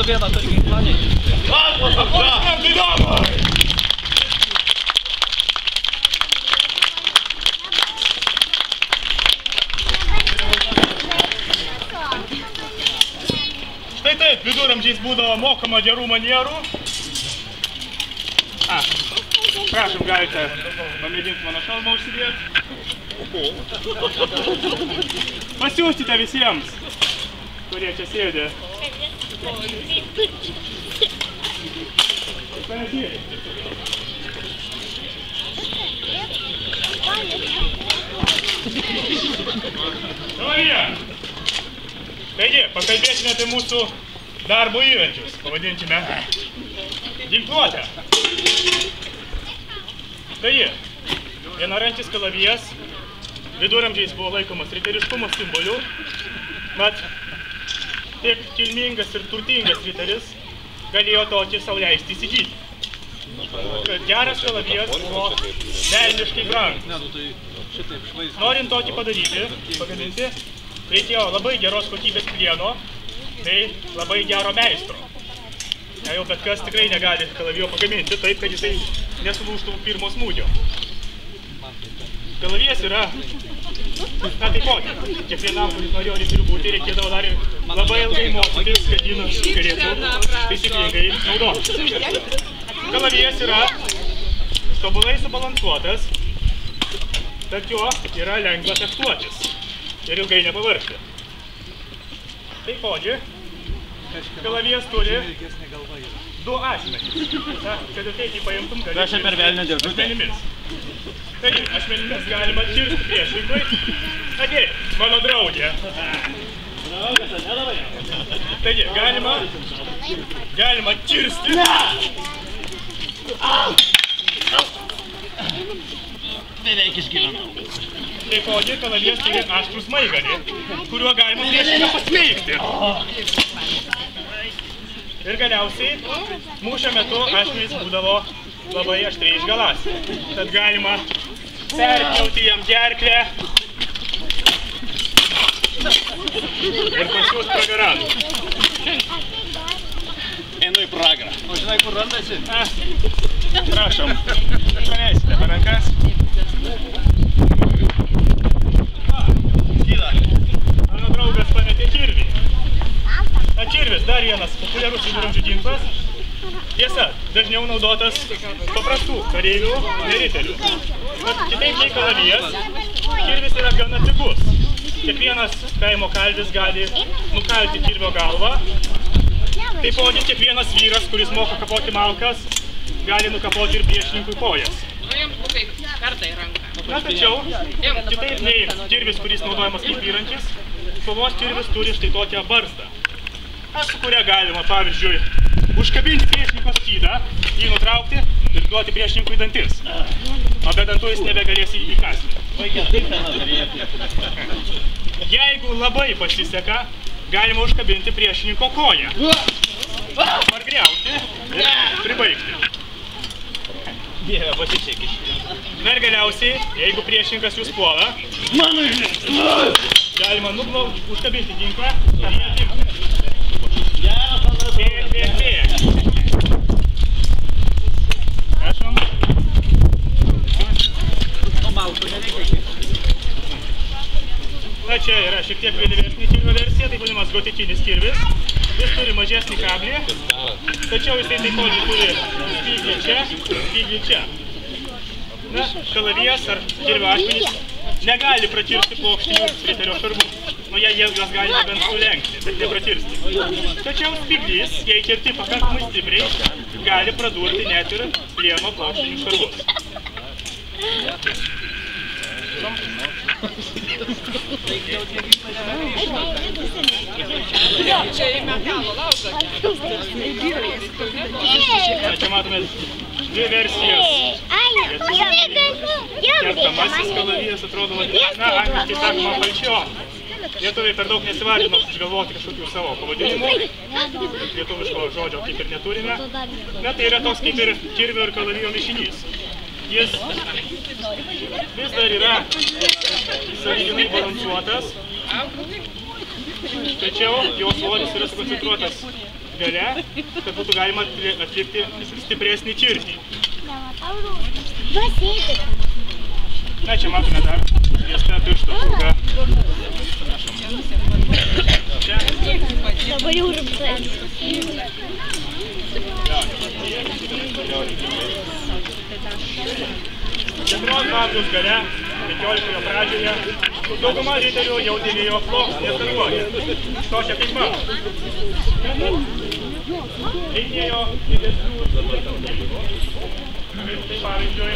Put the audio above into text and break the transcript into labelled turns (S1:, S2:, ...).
S1: vieną turi ginklą.
S2: Štai taip, viduramžiais būdavo mokama gerų manierų. Prašom, galite pamėginti mano šalmą užsidėti. Pasiūstite visiems, kurie čia sėdė. Taigi, pakalbėsime apie mūsų darbo įrankius, pavadinkime ginkluotę. Taigi, vienarankis kalavijas viduramžiais buvo laikomas riteriškumo simboliu, mat tik kilmingas ir turtingas riteris galėjo tokį sau leisti įsigyti. Geras kalavijas buvo velniškai brangus. Norint tokį pagaminti, reikėjo labai geros kokybės plieno bei labai gero meistro. Jau bet kas tikrai negali kalavijo pagaminti taip, kad jisai nesulūžtų pirmo smūgio. Kalavijas yra, taipogi, kiekvienam, kuris norėjo riteriu būti, reikėdavo dar labai ilgai mokytis, kad jį galėtų taisyklingai naudoti. Kalavijas yra tobulai subalansuotas, tad juo yra lengva fechtuotis ir ilgai nepavargti. Taipogi, kalavijas turi du asmenys. Kad ir taip jį paimtum, kad ašmenimis. Taigi, ašmenimis galima kirsti priešininkui. Taigi, mano draugė. Taigi, galima kirsti.
S1: Beveik išgyvenau.
S2: Taipogi, kalavijas turi aštrų smaigalį, kuriuo galima priešininką pasmeigti. Ir galiausiai, mūšio metu ašmenys būdavo labai aštriai išgalasi. Tad galima perpjauti jam gerklę ir pasiūs pragaradu.
S1: Einu į pragarą. O žinai, kur randasi?
S2: Prašom, praneisite per rankas. Mano draugas pametė kirvį. Kirvis dar vienas populiarus viduramžių ginklas. Tiesa, dažniau naudotas paprastų kareivių, neriterių. Kitaip nei kalavijas, kirvis yra gana pigus. Kiekvienas kaimo kalvis gali nukalti kirvio galvą. Taipogi kiekvienas vyras, kuris moka kapoti malkas, gali nukapoti ir priešininkui kojas. Na, tačiau, kitaip nei kirvis, kuris naudojamas kaip įrankis, kovos kirvis turi štai tokią barzdą, su kuria galima, pavyzdžiui, užkabinti priešininko skydą, jį nutraukti ir duoti priešininkui dantis. O be dantų jis nebegalės įkąsti. Jeigu labai pasiseka, galima užkabinti priešininko koją, pargriauti ir pribaigti.
S1: Dieve, pasičiak iš čia.
S2: Na ir galiausiai, jeigu priešininkas jūs puola, galima užkabinti ginklą ir jį atimti. Prašom. Na, čia yra šiek tiek vėlyvesnė kirvio versija, tai vadinamas gotikinis kirvis. Jis turi mažesnį kablį, tačiau jisai taipogi turi spyglį čia, spyglį čia. Na, kalavijas ar kirvio ašmenys negali prakirsti plokštinių riterio šarvų. Nu, jie juos galima bent sulenkti, bet neprakirsti. Tačiau spyglys, jei kirti pakankamai stipriai, gali pradurti net ir plieno plokštinių šarvus.
S3: Čia į metalo laužą.
S2: Čia matome dvi versijas. Kertamasis kalavijas atrodo vadinamas, na, angliškai sakoma palčio. Lietuviai per daug nesivarino išgalvoti kažkokių savo pavadinimų. Lietuviško žodžio kaip ir neturime. Na, tai yra toks kaip ir kirvio ir kalavijo mišinys. Jis vis dar yra sąlyginai balansuotas, tačiau jo svoris yra sukoncentruotas gale, kad būtų galima atlikti stipresnį čirtį. Na, čia matome dar tiesta piršto apsauga. Čia.
S4: Labai jau rimtai.
S2: 14 amžiaus gale, 15 pradžioje, dauguma riterių jau dėvėjo plokštinės sarguoja. To čia kaip mato. Reikėjo didesnių sargų. Tai pavyzdžiui,